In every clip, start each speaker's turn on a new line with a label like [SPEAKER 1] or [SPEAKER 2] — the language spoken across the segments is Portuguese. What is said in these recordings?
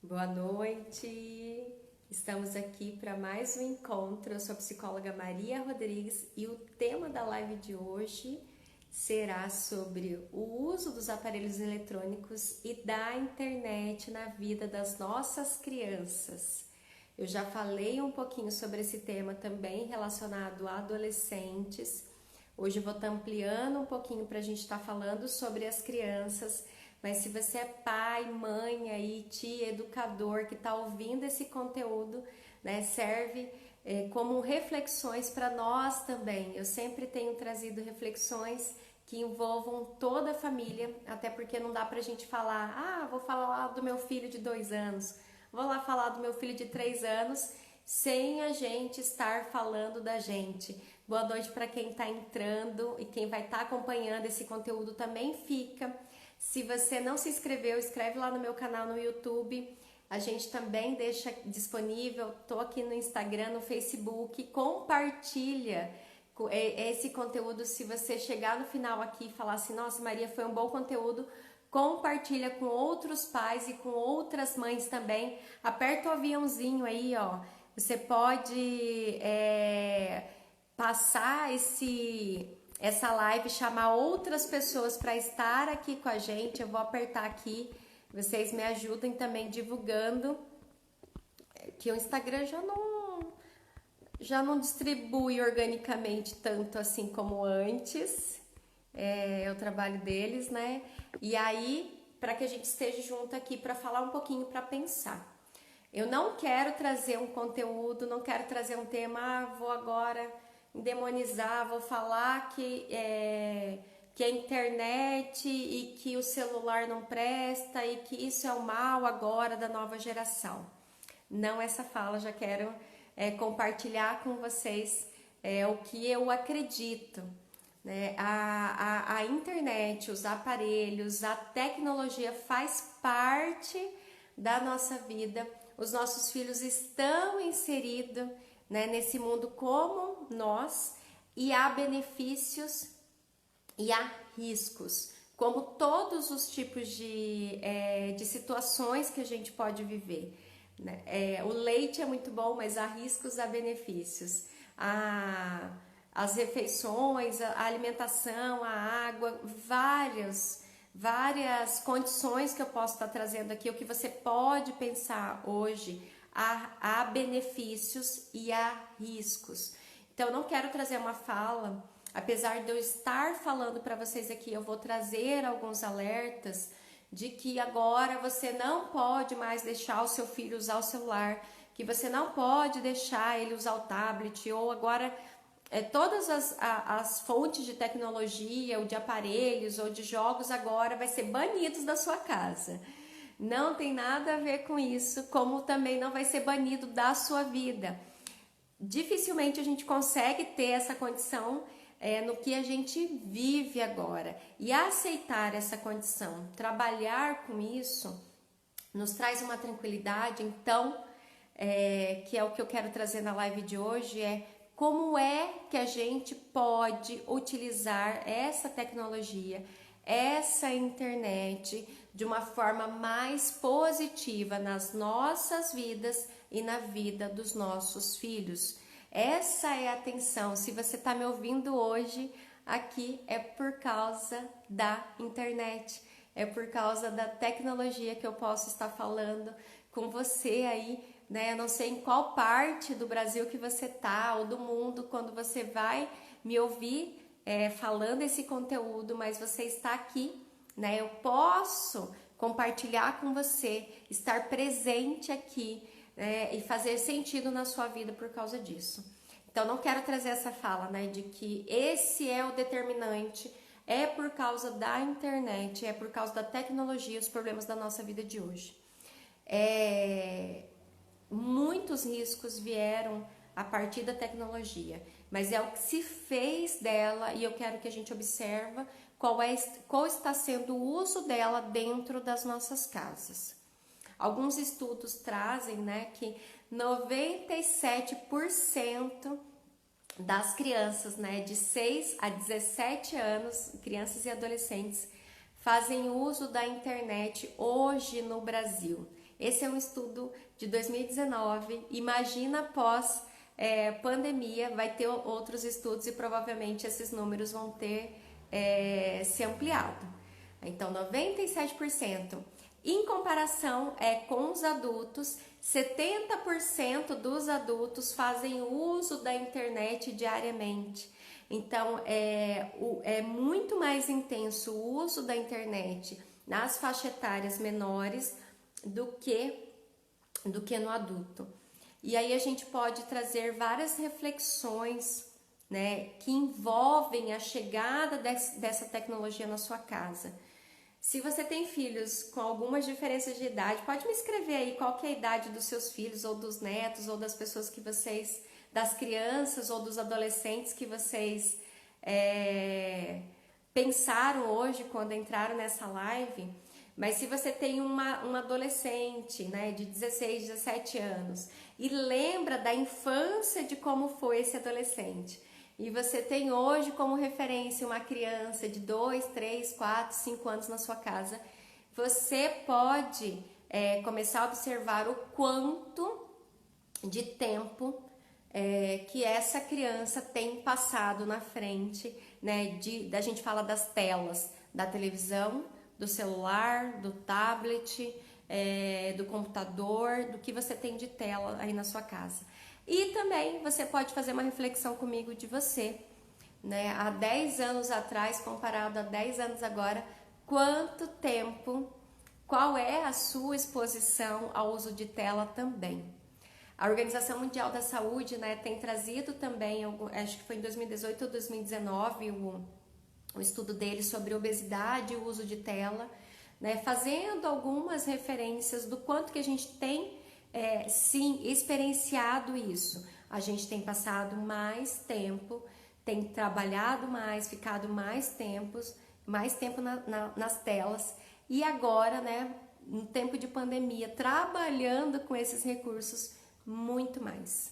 [SPEAKER 1] Boa noite! Estamos aqui para mais um encontro. Eu sou a psicóloga Maria Rodrigues e o tema da live de hoje será sobre o uso dos aparelhos eletrônicos e da internet na vida das nossas crianças. Eu já falei um pouquinho sobre esse tema também relacionado a adolescentes. Hoje eu vou estar ampliando um pouquinho para a gente estar falando sobre as crianças. Mas se você é pai, mãe, aí, tia, educador que está ouvindo esse conteúdo, né, serve como reflexões para nós também. Eu sempre tenho trazido reflexões que envolvam toda a família, até porque não dá para a gente falar, vou falar do meu filho de 2 anos, vou lá falar do meu filho de 3 anos, sem a gente estar falando da gente. Boa noite para quem está entrando e quem vai estar acompanhando esse conteúdo também fica. Se você não se inscreveu, escreve lá no meu canal no YouTube. A gente também deixa disponível, tô aqui no Instagram, no Facebook, compartilha esse conteúdo. Se você chegar no final aqui e falar assim, nossa Maria, foi um bom conteúdo, compartilha com outros pais e com outras mães também. Aperta o aviãozinho aí, ó. Você pode passar essa live, chamar outras pessoas para estar aqui com a gente. Eu vou apertar aqui, vocês me ajudem também divulgando, que o Instagram já não distribui organicamente tanto assim como antes, é o trabalho deles, né? E aí, para que a gente esteja junto aqui para falar um pouquinho, para pensar. Eu não quero trazer um conteúdo, não quero trazer um tema, vou agora demonizar, vou falar que a internet e que o celular não presta e que isso é o mal agora da nova geração. Não essa fala, já quero compartilhar com vocês o que eu acredito. Né? A internet, os aparelhos, a tecnologia faz parte da nossa vida. Os nossos filhos estão inseridos, né, nesse mundo como nós, e há benefícios e há riscos, como todos os tipos de situações que a gente pode viver. Né? O leite é muito bom, mas há riscos, há benefícios. As refeições, a alimentação, a água, várias condições que eu posso estar trazendo aqui, o que você pode pensar hoje. Há benefícios e há riscos. Então, eu não quero trazer uma fala, apesar de eu estar falando para vocês aqui, eu vou trazer alguns alertas de que agora você não pode mais deixar o seu filho usar o celular, que você não pode deixar ele usar o tablet, ou agora todas as fontes de tecnologia, ou de aparelhos, ou de jogos agora vai ser banidos da sua casa. Não tem nada a ver com isso, como também não vai ser banido da sua vida. Dificilmente a gente consegue ter essa condição no que a gente vive agora. E aceitar essa condição, trabalhar com isso, nos traz uma tranquilidade. Então, que é o que eu quero trazer na live de hoje, como é que a gente pode utilizar essa tecnologia, essa internet, de uma forma mais positiva nas nossas vidas e na vida dos nossos filhos. Essa é a atenção. Se você está me ouvindo hoje aqui, é por causa da internet, é por causa da tecnologia que eu posso estar falando com você aí, né? Eu não sei em qual parte do Brasil que você tá, ou do mundo, quando você vai me ouvir falando esse conteúdo, mas você está aqui, né? Eu posso compartilhar com você, estar presente aqui, e fazer sentido na sua vida por causa disso. Então, não quero trazer essa fala, né, de que esse é o determinante, é por causa da internet, é por causa da tecnologia, os problemas da nossa vida de hoje. Muitos riscos vieram a partir da tecnologia, mas é o que se fez dela, e eu quero que a gente observe qual está sendo o uso dela dentro das nossas casas. Alguns estudos trazem, né, que 97% das crianças, né, de 6 a 17 anos, crianças e adolescentes, fazem uso da internet hoje no Brasil. Esse é um estudo de 2019. Imagina após pandemia, vai ter outros estudos e provavelmente esses números vão ter se ampliado. Então, 97%. Em comparação com os adultos, 70% dos adultos fazem uso da internet diariamente. Então, é muito mais intenso o uso da internet nas faixas etárias menores do que no adulto. E aí a gente pode trazer várias reflexões, né, que envolvem a chegada dessa tecnologia na sua casa. Se você tem filhos com algumas diferenças de idade, pode me escrever aí qual que é a idade dos seus filhos, ou dos netos, ou das pessoas que vocês, das crianças ou dos adolescentes que vocês pensaram hoje quando entraram nessa live. Mas se você tem um adolescente, né, de 16, 17 anos e lembra da infância de como foi esse adolescente, e você tem hoje como referência uma criança de 2, 3, 4, 5 anos na sua casa, você pode começar a observar o quanto de tempo que essa criança tem passado na frente, né? A gente fala das telas, da televisão, do celular, do tablet, do computador, do que você tem de tela aí na sua casa. E também você pode fazer uma reflexão comigo de você, né? Há 10 anos atrás, comparado a 10 anos agora, quanto tempo, qual é a sua exposição ao uso de tela também? A Organização Mundial da Saúde, né, tem trazido também, acho que foi em 2018 ou 2019, o estudo deles sobre obesidade e o uso de tela, né, fazendo algumas referências do quanto que a gente tem sim experienciado isso. A gente tem passado mais tempo, tem trabalhado mais, ficado mais tempo nas telas, e agora, né, no tempo de pandemia, trabalhando com esses recursos muito mais.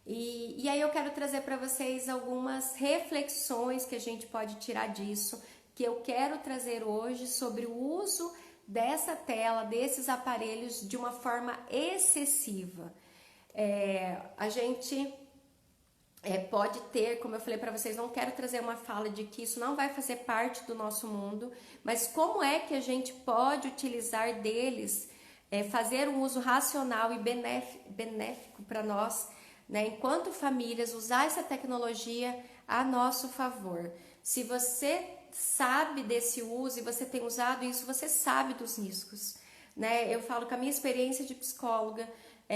[SPEAKER 1] E aí eu quero trazer para vocês algumas reflexões que a gente pode tirar disso, que eu quero trazer hoje sobre o uso dessa tela, desses aparelhos de uma forma excessiva. A gente pode ter, como eu falei para vocês, não quero trazer uma fala de que isso não vai fazer parte do nosso mundo, mas como é que a gente pode utilizar deles, fazer um uso racional e benéfico para nós, né, enquanto famílias, usar essa tecnologia a nosso favor. Se você sabe desse uso e você tem usado isso, você sabe dos riscos, né? Eu falo com a minha experiência de psicóloga,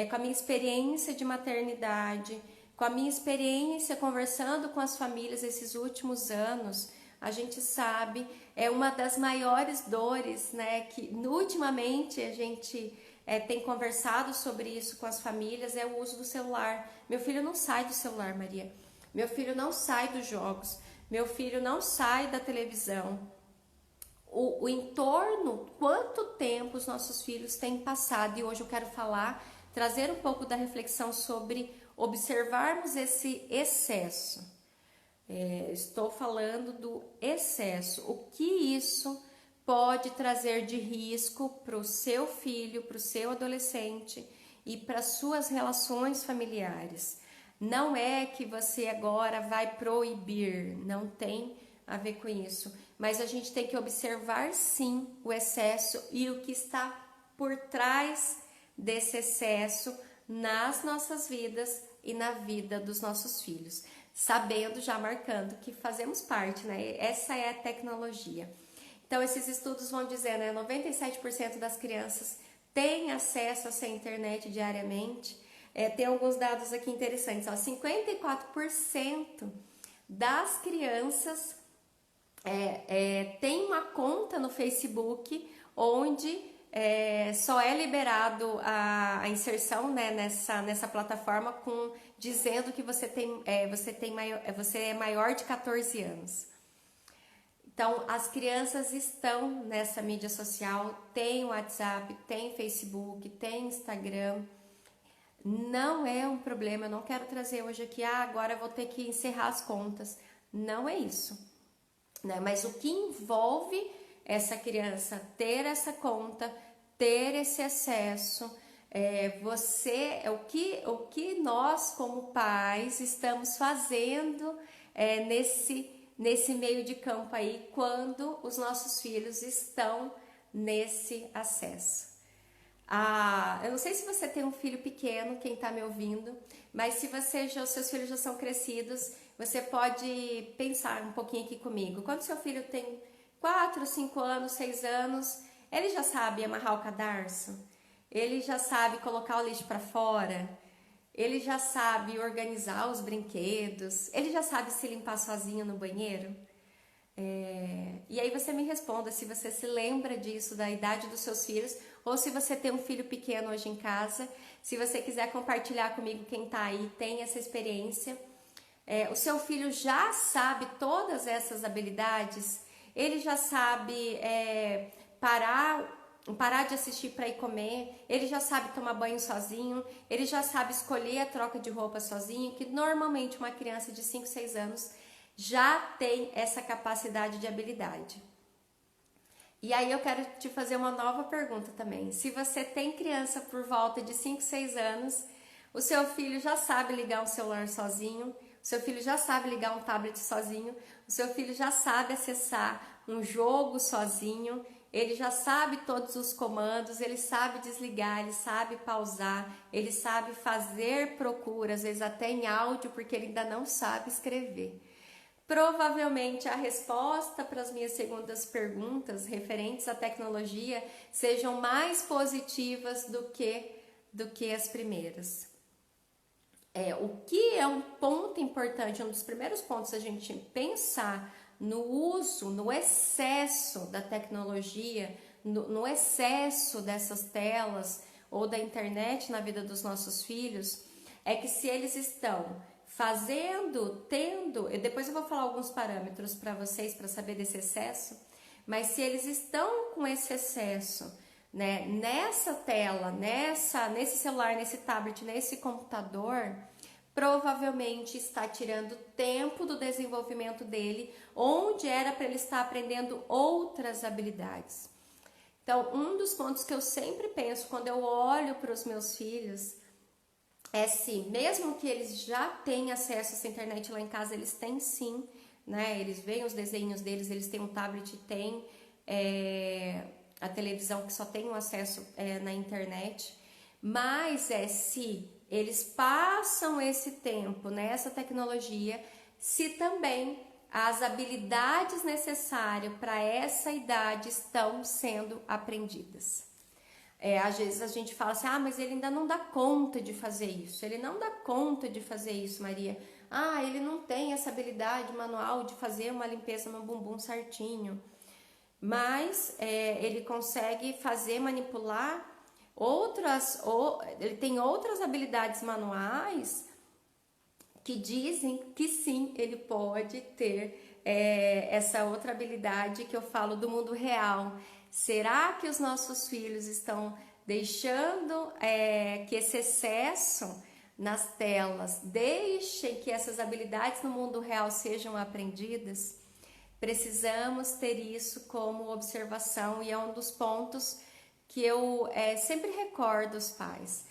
[SPEAKER 1] com a minha experiência de maternidade, com a minha experiência conversando com as famílias esses últimos anos, a gente sabe, é uma das maiores dores, né, que ultimamente a gente tem conversado sobre isso com as famílias, é o uso do celular. Meu filho não sai do celular, Maria. Meu filho não sai dos jogos. Meu filho não sai da televisão. O entorno, quanto tempo os nossos filhos têm passado, e hoje eu quero trazer um pouco da reflexão sobre observarmos esse excesso. Estou falando do excesso. O que isso pode trazer de risco para o seu filho, para o seu adolescente e para suas relações familiares? Não é que você agora vai proibir, não tem a ver com isso, mas a gente tem que observar sim o excesso e o que está por trás desse excesso nas nossas vidas e na vida dos nossos filhos, sabendo, já marcando que fazemos parte, né? Essa é a tecnologia. Então esses estudos vão dizer, né, 97% das crianças têm acesso a essa internet diariamente. Tem alguns dados aqui interessantes, ó, 54% das crianças tem uma conta no Facebook onde só é liberado a inserção, né, nessa plataforma dizendo que você é maior de 14 anos. Então, as crianças estão nessa mídia social, tem WhatsApp, tem Facebook, tem Instagram. Não é um problema, eu não quero trazer hoje aqui, agora eu vou ter que encerrar as contas. Não é isso, né? Mas o que envolve essa criança ter essa conta, ter esse acesso. O que nós como pais estamos fazendo nesse meio de campo aí, quando os nossos filhos estão nesse acesso. Eu não sei se você tem um filho pequeno, quem está me ouvindo, mas se os seus filhos já são crescidos, você pode pensar um pouquinho aqui comigo. Quando seu filho tem 4, 5 anos, 6 anos, ele já sabe amarrar o cadarço? Ele já sabe colocar o lixo para fora? Ele já sabe organizar os brinquedos? Ele já sabe se limpar sozinho no banheiro? E aí você me responda se você se lembra disso, da idade dos seus filhos, ou se você tem um filho pequeno hoje em casa. Se você quiser compartilhar comigo, quem tá aí tem essa experiência. O seu filho já sabe todas essas habilidades? Ele já sabe parar de assistir para ir comer? Ele já sabe tomar banho sozinho? Ele já sabe escolher a troca de roupa sozinho? Que normalmente uma criança de 5, 6 anos já tem essa capacidade de habilidade. E aí eu quero te fazer uma nova pergunta também. Se você tem criança por volta de 5, 6 anos, o seu filho já sabe ligar um celular sozinho, o seu filho já sabe ligar um tablet sozinho, o seu filho já sabe acessar um jogo sozinho, ele já sabe todos os comandos, ele sabe desligar, ele sabe pausar, ele sabe fazer procura, às vezes até em áudio, porque ele ainda não sabe escrever. Provavelmente a resposta para as minhas segundas perguntas referentes à tecnologia sejam mais positivas do que as primeiras. O que é um ponto importante, um dos primeiros pontos a gente pensar no uso, no excesso da tendo no excesso dessas telas ou da internet na vida dos nossos filhos, é que se eles estão depois eu vou falar alguns parâmetros para vocês para saber desse excesso, mas se eles estão com esse excesso, né, nessa tela, nesse celular, nesse tablet, nesse computador, provavelmente está tirando tempo do desenvolvimento dele, onde era para ele estar aprendendo outras habilidades. Então, um dos pontos que eu sempre penso quando eu olho para os meus filhos é sim, mesmo que eles já tenham acesso a essa internet lá em casa, eles têm sim, né? Eles veem os desenhos deles, eles têm um tablet, têm a televisão que só tem um acesso na internet, mas se eles passam esse tempo nessa tecnologia, se também as habilidades necessárias para essa idade estão sendo aprendidas. Às vezes a gente fala assim, mas ele ainda não dá conta de fazer isso. Ele não dá conta de fazer isso, Maria. Ele não tem essa habilidade manual de fazer uma limpeza no bumbum certinho. Mas ele consegue manipular ele tem outras habilidades manuais que dizem que sim, ele pode ter essa outra habilidade que eu falo do mundo real. Será que os nossos filhos estão deixando que esse excesso nas telas deixe que essas habilidades no mundo real sejam aprendidas? Precisamos ter isso como observação e é um dos pontos que eu sempre recordo os pais.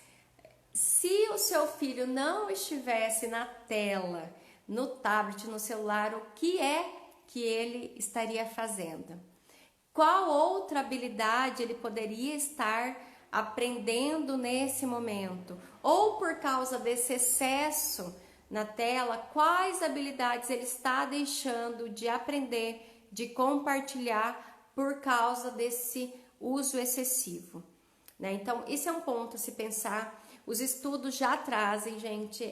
[SPEAKER 1] Se o seu filho não estivesse na tela, no tablet, no celular, o que é que ele estaria fazendo? Qual outra habilidade ele poderia estar aprendendo nesse momento? Ou por causa desse excesso na tela, quais habilidades ele está deixando de aprender, de compartilhar por causa desse uso excessivo, né? Então, esse é um ponto a se pensar. Os estudos já trazem, gente,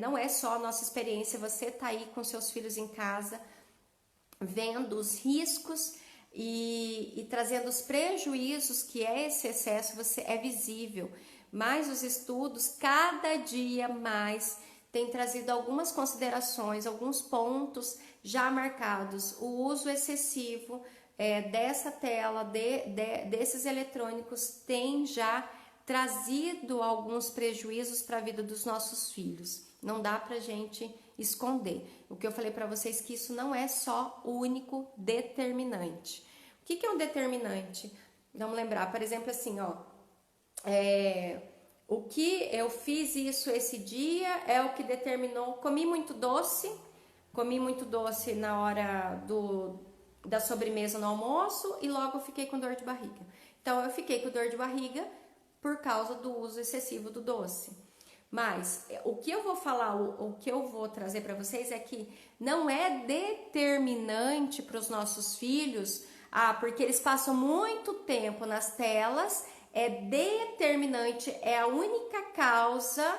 [SPEAKER 1] não é só a nossa experiência, você tá aí com seus filhos em casa, vendo os riscos e trazendo os prejuízos que esse excesso é visível, mas os estudos cada dia mais têm trazido algumas considerações, alguns pontos já marcados. O uso excessivo dessa tela, desses eletrônicos, tem já trazido alguns prejuízos para a vida dos nossos filhos. Não dá pra gente esconder. O que eu falei para vocês que isso não é só o único determinante. O que é um determinante? Vamos lembrar, por exemplo, assim, ó, o que eu fiz isso esse dia é o que determinou. Comi muito doce na hora da sobremesa no almoço e logo fiquei com dor de barriga. Então eu fiquei com dor de barriga por causa do uso excessivo do doce. Mas o que eu vou falar, o que eu vou trazer para vocês é que não é determinante para os nossos filhos, porque eles passam muito tempo nas telas, é determinante, é a única causa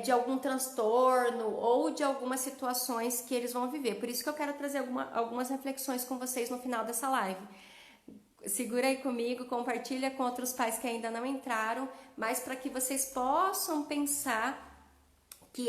[SPEAKER 1] de algum transtorno ou de algumas situações que eles vão viver. Por isso que eu quero trazer algumas reflexões com vocês no final dessa live. Segura aí comigo, compartilha com outros pais que ainda não entraram, mas para que vocês possam pensar que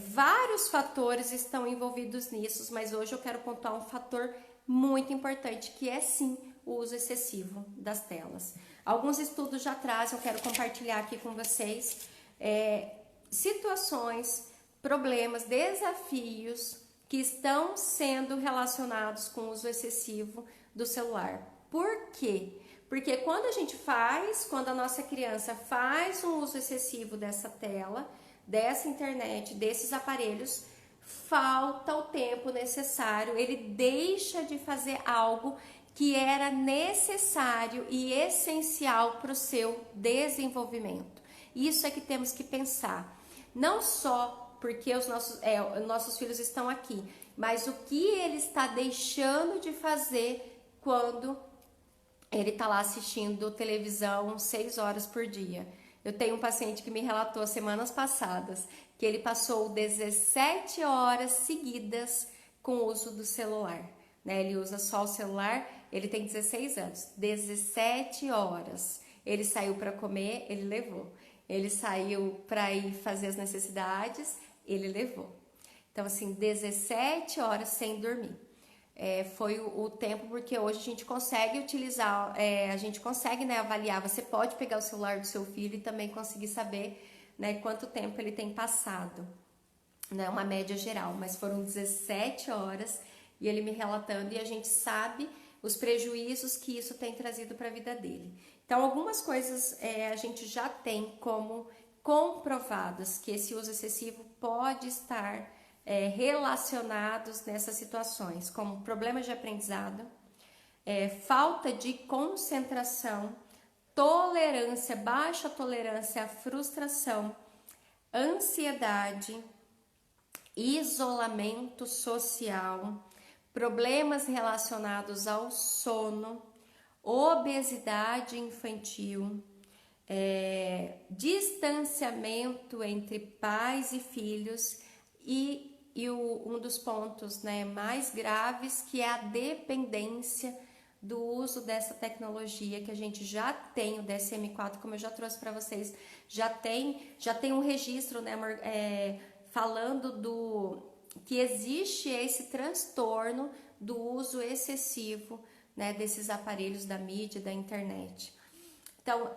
[SPEAKER 1] vários fatores estão envolvidos nisso, mas hoje eu quero pontuar um fator muito importante, que é sim o uso excessivo das telas. Alguns estudos já trazem, eu quero compartilhar aqui com vocês, situações, problemas, desafios que estão sendo relacionados com o uso excessivo do celular. Por quê? Porque quando a nossa criança faz um uso excessivo dessa tela, dessa internet, desses aparelhos, falta o tempo necessário, ele deixa de fazer algo que era necessário e essencial para o seu desenvolvimento. Isso é que temos que pensar. Não só porque os nossos filhos estão aqui, mas o que ele está deixando de fazer quando ele está lá assistindo televisão 6 horas por dia. Eu tenho um paciente que me relatou semanas passadas que ele passou 17 horas seguidas com o uso do celular. Né? Ele usa só o celular, ele tem 16 anos, 17 horas. Ele saiu para comer, ele levou. Ele saiu para ir fazer as necessidades, ele levou. Então, assim, 17 horas sem dormir. Foi o tempo, porque hoje a gente consegue utilizar, a gente consegue, né, avaliar. Você pode pegar o celular do seu filho e também conseguir saber, né, quanto tempo ele tem passado, né, uma média geral. Mas foram 17 horas e ele me relatando, e a gente sabe os prejuízos que isso tem trazido para a vida dele. Então, algumas coisas a gente já tem como comprovadas que esse uso excessivo pode estar relacionados nessas situações, como problemas de aprendizado, falta de concentração, tolerância, baixa tolerância à frustração, ansiedade, isolamento social, problemas relacionados ao sono, obesidade infantil, distanciamento entre pais e filhos e um dos pontos, né, mais graves, que é a dependência do uso dessa tecnologia, que a gente já tem, o DSM-4, como eu já trouxe para vocês, já tem um registro, né, falando que existe esse transtorno do uso excessivo, né, desses aparelhos da mídia, da internet. Então,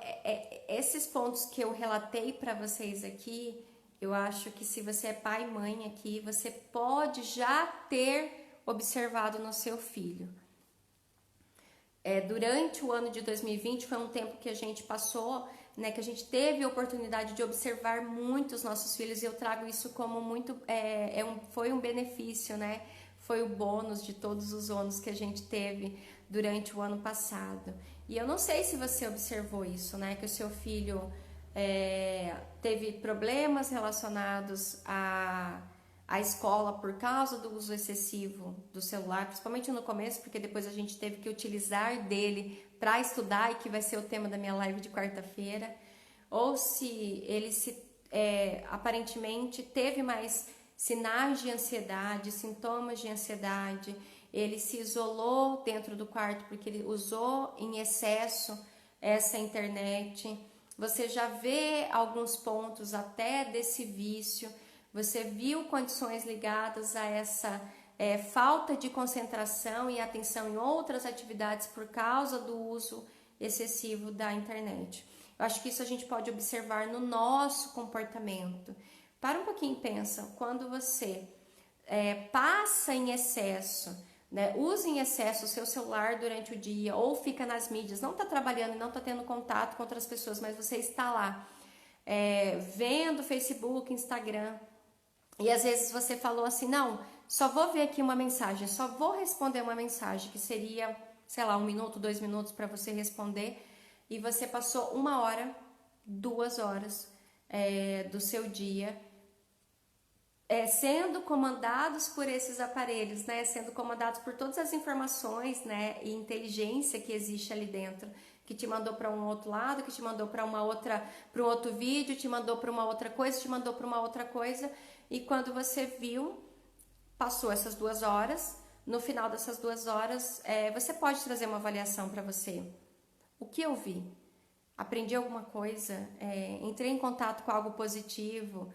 [SPEAKER 1] esses pontos que eu relatei para vocês aqui, eu acho que se você é pai e mãe aqui, você pode já ter observado no seu filho. Durante o ano de 2020 foi um tempo que a gente passou, né, que a gente teve a oportunidade de observar muito os nossos filhos, e eu trago isso como muito, foi um benefício, né? Foi o bônus de todos os ônus que a gente teve durante o ano passado. E eu não sei se você observou isso, né? Que o seu filho teve problemas relacionados à escola por causa do uso excessivo do celular, principalmente no começo, porque depois a gente teve que utilizar dele para estudar, e que vai ser o tema da minha live de quarta-feira. Ou se ele aparentemente teve mais sinais de ansiedade, sintomas de ansiedade, ele se isolou dentro do quarto porque ele usou em excesso essa internet. Você já vê alguns pontos até desse vício, você viu condições ligadas a essa falta de concentração e atenção em outras atividades por causa do uso excessivo da internet. Eu acho que isso a gente pode observar no nosso comportamento. Para um pouquinho e pensa, quando você passa em excesso, né? Use em excesso o seu celular durante o dia ou fica nas mídias, não está trabalhando, não está tendo contato com outras pessoas, mas você está lá vendo Facebook, Instagram, e às vezes você falou assim, não, só vou ver aqui uma mensagem, só vou responder uma mensagem, que seria, sei lá, 1 minuto, 2 minutos para você responder, e você passou 1 hora, 2 horas do seu dia sendo comandados por esses aparelhos, né? Sendo comandados por todas as informações, né? E inteligência que existe ali dentro, que te mandou para um outro lado, que te mandou para um outro vídeo, te mandou para uma outra coisa, te mandou para uma outra coisa, e quando você viu, passou essas 2 horas. No final dessas 2 horas, você pode trazer uma avaliação para você. O que eu vi? Aprendi alguma coisa? Entrei em contato com algo positivo?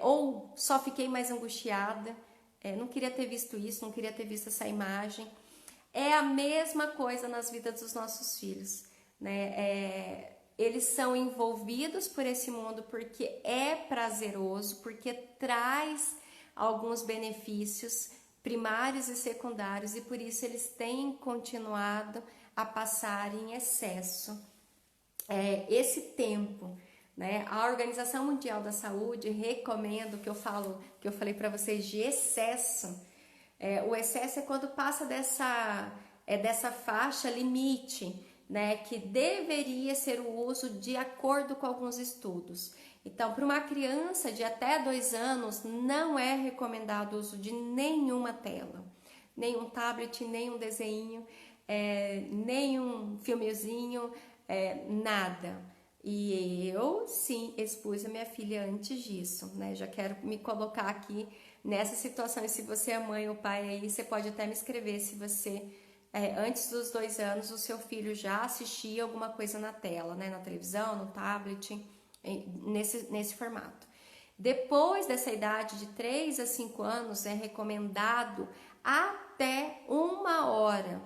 [SPEAKER 1] Ou só fiquei mais angustiada? Não queria ter visto isso, não queria ter visto essa imagem. É a mesma coisa nas vidas dos nossos filhos, né? Eles são envolvidos por esse mundo porque é prazeroso, porque traz alguns benefícios primários e secundários, e por isso eles têm continuado a passar em excesso esse tempo, né? A Organização Mundial da Saúde recomenda o que eu falei para vocês de excesso. O excesso é quando passa dessa faixa limite, né? Que deveria ser o uso de acordo com alguns estudos. Então, para uma criança de até 2 anos, não é recomendado o uso de nenhuma tela, nenhum tablet, nenhum desenho, nenhum filmezinho, nada. E eu, sim, expus a minha filha antes disso, né? Já quero me colocar aqui nessa situação. E se você é mãe ou pai aí, você pode até me escrever se você, antes dos 2 anos, o seu filho já assistia alguma coisa na tela, né? Na televisão, no tablet, nesse formato. Depois dessa idade de 3 a 5 anos, é recomendado até 1 hora.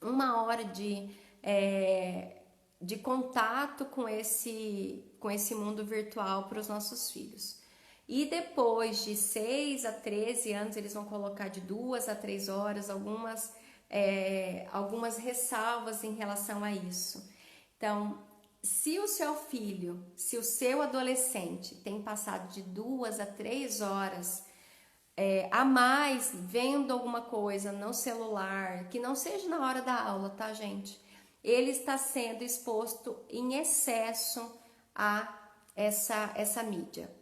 [SPEAKER 1] 1 hora de contato com esse mundo virtual para os nossos filhos. E depois de 6 a 13 anos, eles vão colocar de 2 a 3 horas, algumas ressalvas em relação a isso. Então, se o seu filho, se o seu adolescente tem passado de 2 a 3 horas a mais vendo alguma coisa no celular, que não seja na hora da aula, tá, gente? Ele está sendo exposto em excesso a essa mídia.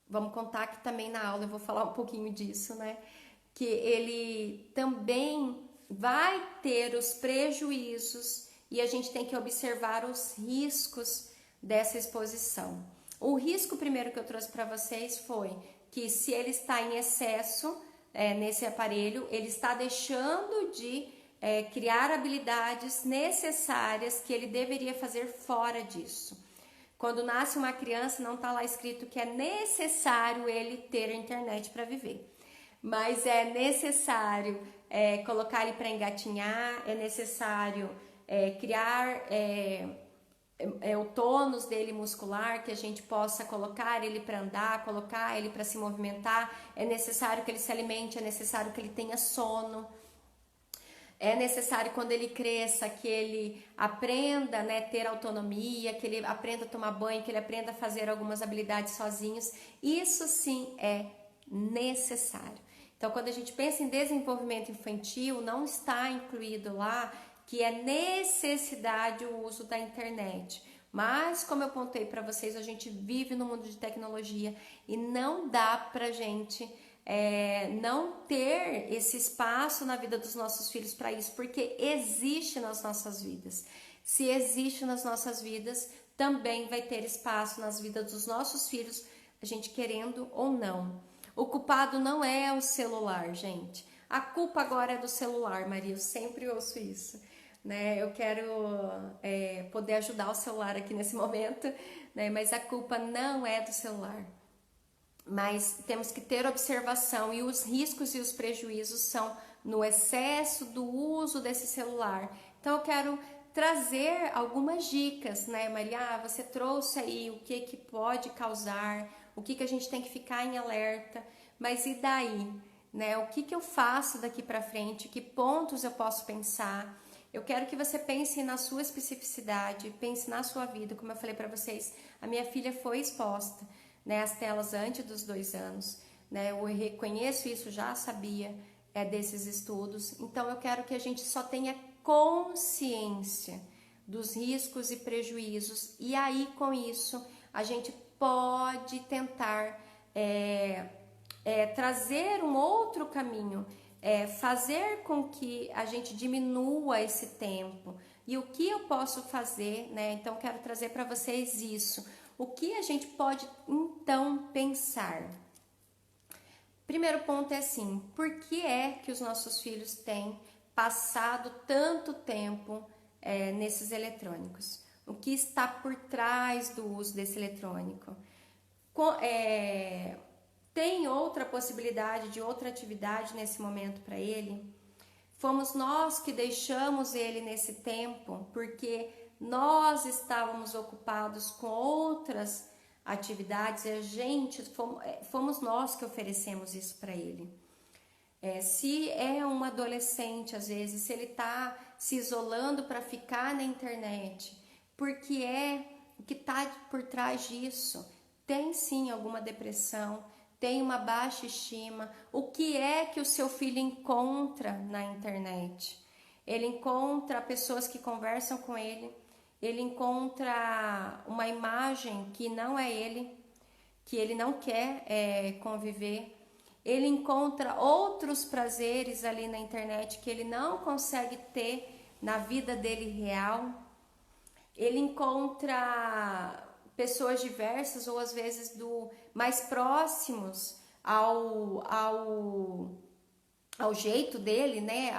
[SPEAKER 1] Vamos contar que também na aula eu vou falar um pouquinho disso, né? Que ele também vai ter os prejuízos e a gente tem que observar os riscos dessa exposição. O risco primeiro que eu trouxe para vocês foi que se ele está em excesso nesse aparelho, ele está deixando de criar habilidades necessárias que ele deveria fazer fora disso. Quando nasce uma criança, não está lá escrito que é necessário ele ter a internet para viver, mas é necessário colocar ele para engatinhar, é necessário criar o tônus dele muscular, que a gente possa colocar ele para andar, colocar ele para se movimentar, é necessário que ele se alimente, é necessário que ele tenha sono. É necessário quando ele cresça que ele aprenda, né, ter autonomia, que ele aprenda a tomar banho, que ele aprenda a fazer algumas habilidades sozinhos. Isso sim é necessário. Então, quando a gente pensa em desenvolvimento infantil, não está incluído lá que é necessidade o uso da internet. Mas, como eu contei para vocês, a gente vive no mundo de tecnologia e não dá pra gente não ter esse espaço na vida dos nossos filhos para isso, porque existe nas nossas vidas. Se existe nas nossas vidas, também vai ter espaço nas vidas dos nossos filhos, a gente querendo ou não. O culpado não é o celular, gente. A culpa agora é do celular, Maria, eu sempre ouço isso, né? Eu quero poder ajudar o celular aqui nesse momento, né? Mas a culpa não é do celular. Mas temos que ter observação e os riscos e os prejuízos são no excesso do uso desse celular. Então eu quero trazer algumas dicas, né, Maria? Você trouxe aí o que pode causar, o que a gente tem que ficar em alerta, mas e daí? né? O que que eu faço daqui para frente? Que pontos eu posso pensar? Eu quero que você pense na sua especificidade, pense na sua vida. Como eu falei para vocês, a minha filha foi exposta, né, às telas antes dos 2 anos, né? Eu reconheço isso, já sabia desses estudos. Então eu quero que a gente só tenha consciência dos riscos e prejuízos, e aí com isso a gente pode tentar trazer um outro caminho, fazer com que a gente diminua esse tempo. E o que eu posso fazer, né? Então quero trazer para vocês isso. O que a gente pode então pensar? Primeiro ponto é assim: por que é que os nossos filhos têm passado tanto tempo nesses eletrônicos? O que está por trás do uso desse eletrônico? Tem outra possibilidade de outra atividade nesse momento para ele? Fomos nós que deixamos ele nesse tempo porque nós estávamos ocupados com outras atividades e fomos nós que oferecemos isso para ele. Se é um adolescente, às vezes, se ele está se isolando para ficar na internet, porque o que está por trás disso? Tem sim alguma depressão, tem uma baixa estima. O que é que o seu filho encontra na internet? Ele encontra pessoas que conversam com ele, ele encontra uma imagem que não é ele, que ele não quer conviver. Ele encontra outros prazeres ali na internet que ele não consegue ter na vida dele real. Ele encontra pessoas diversas ou às vezes mais próximos ao jeito dele, né?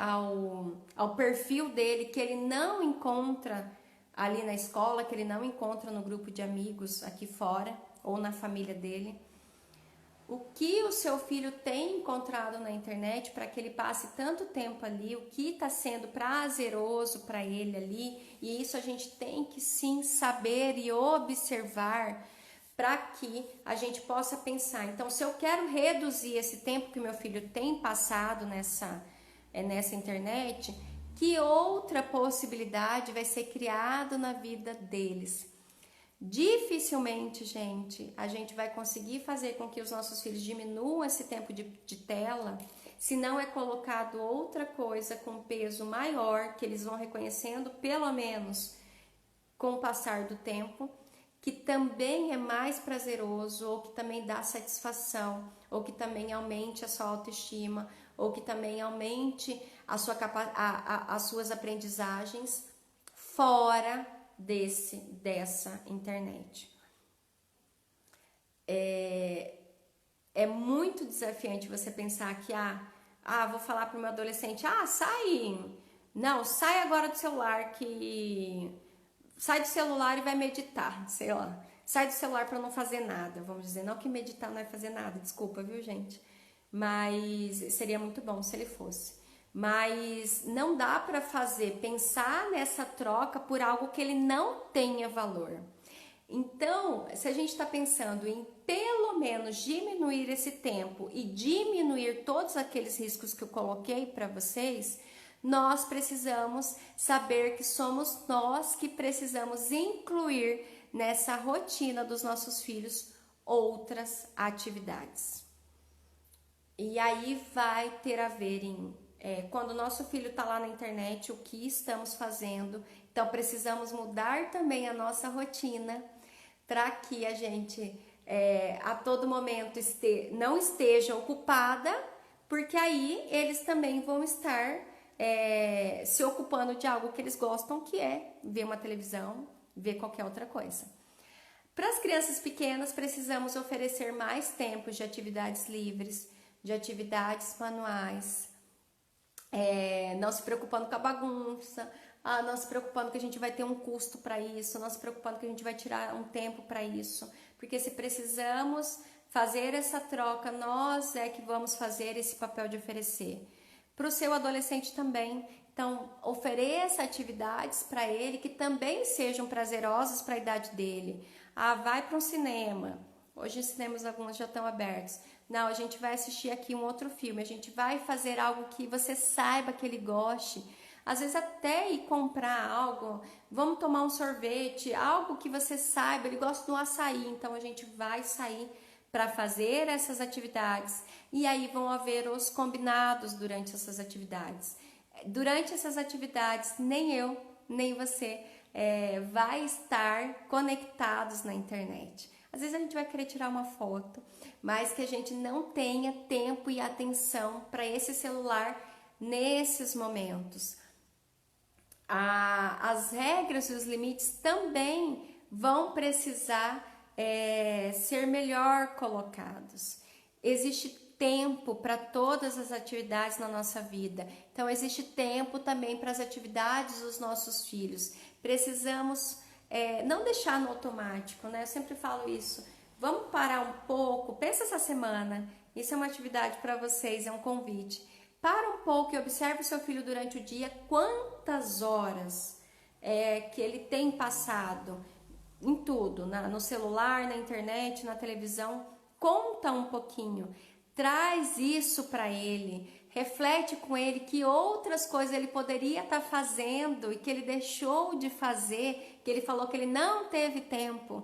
[SPEAKER 1] Ao perfil dele, que ele não encontra ali na escola, que ele não encontra no grupo de amigos aqui fora ou na família dele. O que o seu filho tem encontrado na internet para que ele passe tanto tempo ali, o que está sendo prazeroso para ele ali, e isso a gente tem que sim saber e observar para que a gente possa pensar. Então, se eu quero reduzir esse tempo que meu filho tem passado nessa internet, que outra possibilidade vai ser criada na vida deles? Dificilmente, gente, a gente vai conseguir fazer com que os nossos filhos diminuam esse tempo de tela se não é colocado outra coisa com peso maior, que eles vão reconhecendo pelo menos com o passar do tempo, que também é mais prazeroso, ou que também dá satisfação, ou que também aumente a sua autoestima, ou que também aumente as suas aprendizagens fora dessa internet. É muito desafiante você pensar que vou falar para o meu adolescente, sai agora do celular, sai do celular e vai meditar, sei lá. Sai do celular para não fazer nada, vamos dizer. Não que meditar não é fazer nada, desculpa, viu, gente? Mas seria muito bom se ele fosse. Mas não dá para pensar nessa troca por algo que ele não tenha valor. Então, se a gente está pensando em pelo menos diminuir esse tempo e diminuir todos aqueles riscos que eu coloquei para vocês, nós precisamos saber que somos nós que precisamos incluir nessa rotina dos nossos filhos outras atividades. E aí vai ter a ver quando o nosso filho está lá na internet, o que estamos fazendo. Então precisamos mudar também a nossa rotina para que a gente a todo momento não esteja ocupada, porque aí eles também vão estar se ocupando de algo que eles gostam, que é ver uma televisão, ver qualquer outra coisa. Para as crianças pequenas, precisamos oferecer mais tempos de atividades livres, de atividades manuais, não se preocupando com a bagunça, não se preocupando que a gente vai ter um custo para isso, não se preocupando que a gente vai tirar um tempo para isso, porque se precisamos fazer essa troca, nós é que vamos fazer esse papel de oferecer. Para o seu adolescente também, então ofereça atividades para ele que também sejam prazerosas para a idade dele. Vai para um cinema, hoje os cinemas alguns já estão abertos. Não, a gente vai assistir aqui um outro filme, a gente vai fazer algo que você saiba que ele goste. Às vezes até ir comprar algo, vamos tomar um sorvete, algo que você saiba, ele gosta do açaí, então a gente vai sair para fazer essas atividades. E aí vão haver os combinados durante essas atividades. Durante essas atividades, nem eu, nem você vai estar conectados na internet. Às vezes a gente vai querer tirar uma foto, mas que a gente não tenha tempo e atenção para esse celular nesses momentos. As regras e os limites também vão precisar ser melhor colocados. Existe tempo para todas as atividades na nossa vida, então existe tempo também para as atividades dos nossos filhos. Precisamos não deixar no automático, né? Eu sempre falo isso. Vamos parar um pouco, pensa essa semana, isso é uma atividade para vocês, é um convite. Para um pouco e observe o seu filho durante o dia, quantas horas que ele tem passado em tudo, no celular, na internet, na televisão. Conta um pouquinho, traz isso para ele, reflete com ele que outras coisas ele poderia estar fazendo e que ele deixou de fazer, que ele falou que ele não teve tempo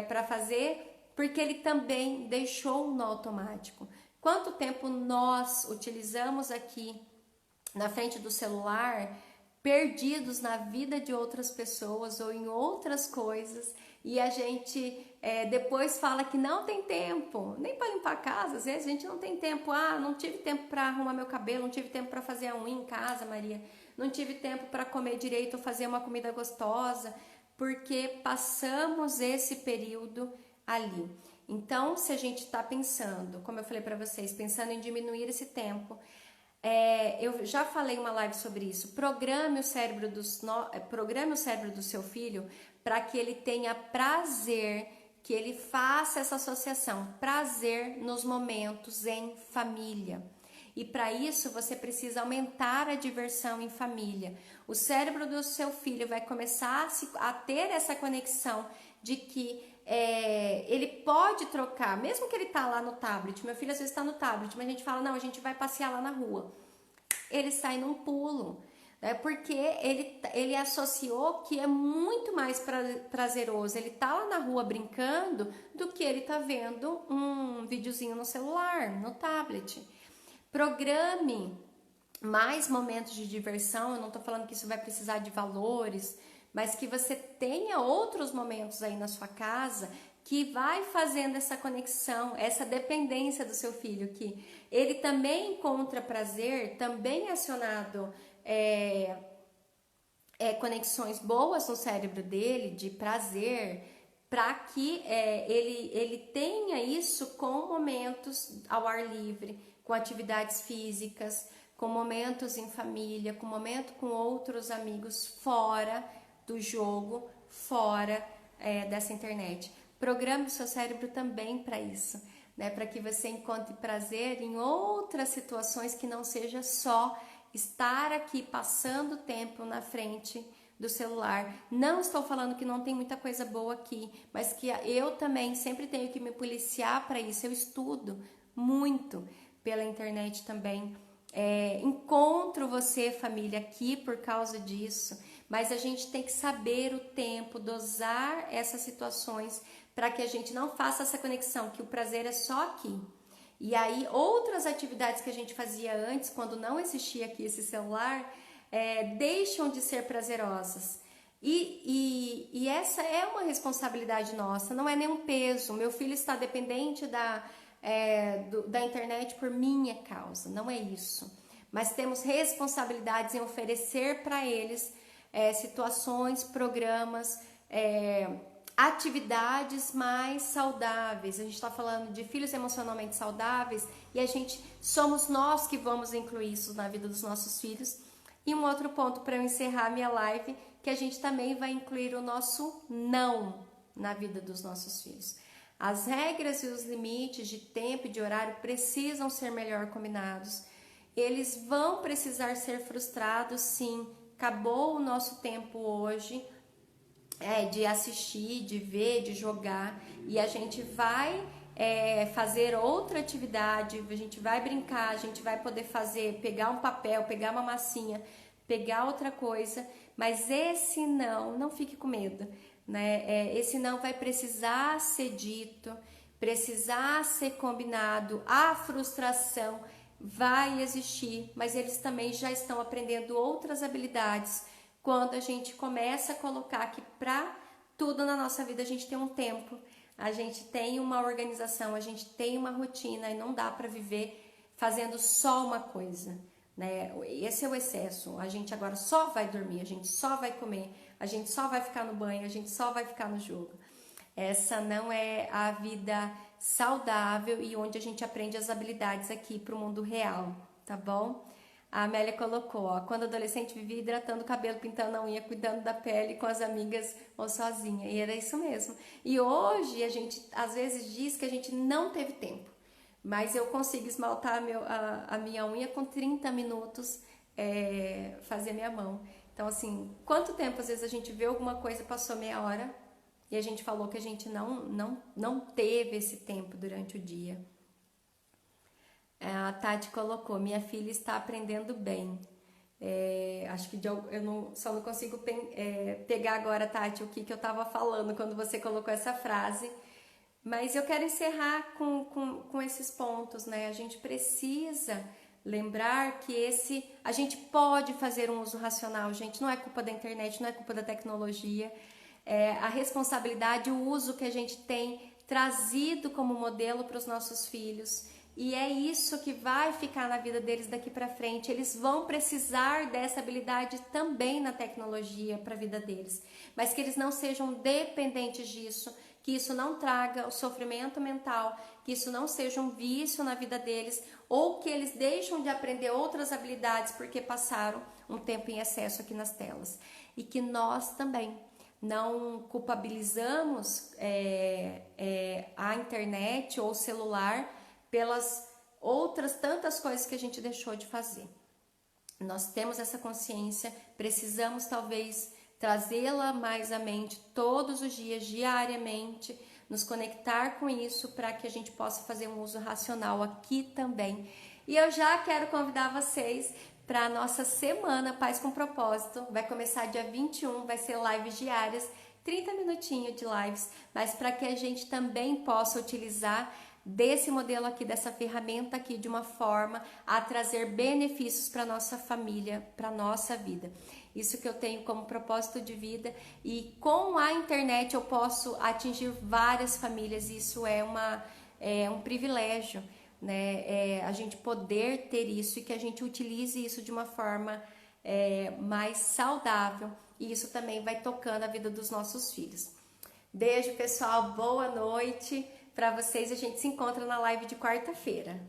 [SPEAKER 1] para fazer, porque ele também deixou no automático. Quanto tempo nós utilizamos aqui na frente do celular, perdidos na vida de outras pessoas ou em outras coisas, e a gente depois fala que não tem tempo, nem para limpar a casa, às vezes a gente não tem tempo. Não tive tempo para arrumar meu cabelo, não tive tempo para fazer a unha em casa, Maria, não tive tempo para comer direito ou fazer uma comida gostosa, porque passamos esse período ali. Então, se a gente está pensando, como eu falei para vocês, pensando em diminuir esse tempo, eu já falei uma live sobre isso. Programe o cérebro do seu filho para que ele tenha prazer, que ele faça essa associação, prazer nos momentos em família. E para isso você precisa aumentar a diversão em família. O cérebro do seu filho vai começar a ter essa conexão de que ele pode trocar, mesmo que ele tá lá no tablet. Meu filho às vezes está no tablet, mas a gente fala, não, a gente vai passear lá na rua. Ele sai num pulo, né? Porque ele associou que é muito mais prazeroso ele tá lá na rua brincando do que ele tá vendo um videozinho no celular, no tablet. Programe mais momentos de diversão. Eu não tô falando que isso vai precisar de valores, mas que você tenha outros momentos aí na sua casa que vai fazendo essa conexão, essa dependência do seu filho, que ele também encontra prazer, também acionado conexões boas no cérebro dele, de prazer, para que ele tenha isso com momentos ao ar livre, com atividades físicas, com momentos em família, com momento com outros amigos fora do jogo, fora dessa internet. Programe o seu cérebro também para isso, né? Para que você encontre prazer em outras situações que não seja só estar aqui passando tempo na frente do celular. Não estou falando que não tem muita coisa boa aqui, mas que eu também sempre tenho que me policiar para isso. Eu estudo muito pela internet também. Encontro você, família, aqui por causa disso, mas a gente tem que saber o tempo, dosar essas situações para que a gente não faça essa conexão, que o prazer é só aqui. E aí outras atividades que a gente fazia antes, quando não existia aqui esse celular, deixam de ser prazerosas. E essa é uma responsabilidade nossa, não é nenhum peso. Meu filho está dependente da internet por minha causa, não é isso. Mas temos responsabilidades em oferecer para eles situações, programas, atividades mais saudáveis. A gente está falando de filhos emocionalmente saudáveis e somos nós que vamos incluir isso na vida dos nossos filhos. E um outro ponto para eu encerrar minha live, que a gente também vai incluir o nosso não na vida dos nossos filhos. As regras e os limites de tempo e de horário precisam ser melhor combinados. Eles vão precisar ser frustrados, sim. Acabou o nosso tempo hoje de assistir, de ver, de jogar, e a gente vai fazer outra atividade, a gente vai brincar, a gente vai poder pegar um papel, pegar uma massinha, pegar outra coisa, mas esse não fique com medo, né? Esse não vai precisar ser dito, precisar ser combinado, a frustração vai existir, mas eles também já estão aprendendo outras habilidades quando a gente começa a colocar que para tudo na nossa vida a gente tem um tempo, a gente tem uma organização, a gente tem uma rotina e não dá para viver fazendo só uma coisa, né? Esse é o excesso. A gente agora só vai dormir, a gente só vai comer, a gente só vai ficar no banho, a gente só vai ficar no jogo. Essa não é a vida saudável e onde a gente aprende as habilidades aqui para o mundo real, tá bom? A Amélia colocou, ó, quando adolescente vivia hidratando o cabelo, pintando a unha, cuidando da pele com as amigas ou sozinha. E era isso mesmo. E hoje a gente às vezes diz que a gente não teve tempo, mas eu consigo esmaltar a minha unha com 30 minutos, fazer minha mão. Então, assim, quanto tempo às vezes a gente vê alguma coisa, passou meia hora e a gente falou que a gente não teve esse tempo durante o dia. A Tati colocou, minha filha está aprendendo bem. Acho que só não consigo pegar agora, Tati, o que eu estava falando quando você colocou essa frase. Mas eu quero encerrar com esses pontos, né? A gente precisa lembrar que a gente pode fazer um uso racional, gente. Não é culpa da internet, não é culpa da tecnologia. A responsabilidade, o uso que a gente tem trazido como modelo para os nossos filhos. E é isso que vai ficar na vida deles daqui para frente. Eles vão precisar dessa habilidade também na tecnologia para a vida deles, mas que eles não sejam dependentes disso, que isso não traga o sofrimento mental, que isso não seja um vício na vida deles, ou que eles deixam de aprender outras habilidades porque passaram um tempo em excesso aqui nas telas. E que nós também não culpabilizamos a internet ou o celular pelas outras tantas coisas que a gente deixou de fazer. Nós temos essa consciência, precisamos talvez trazê-la mais à mente todos os dias, diariamente, nos conectar com isso para que a gente possa fazer um uso racional aqui também. E eu já quero convidar vocês para a nossa semana Paz com Propósito. Vai começar dia 21, vai ser lives diárias, 30 minutinhos de lives, mas para que a gente também possa utilizar desse modelo aqui, dessa ferramenta aqui, de uma forma a trazer benefícios para nossa família, para nossa vida. Isso que eu tenho como propósito de vida, e com a internet eu posso atingir várias famílias. Isso é um privilégio, né? A gente poder ter isso e que a gente utilize isso de uma forma mais saudável, e isso também vai tocando a vida dos nossos filhos. Beijo, pessoal, boa noite para vocês. A gente se encontra na live de quarta-feira.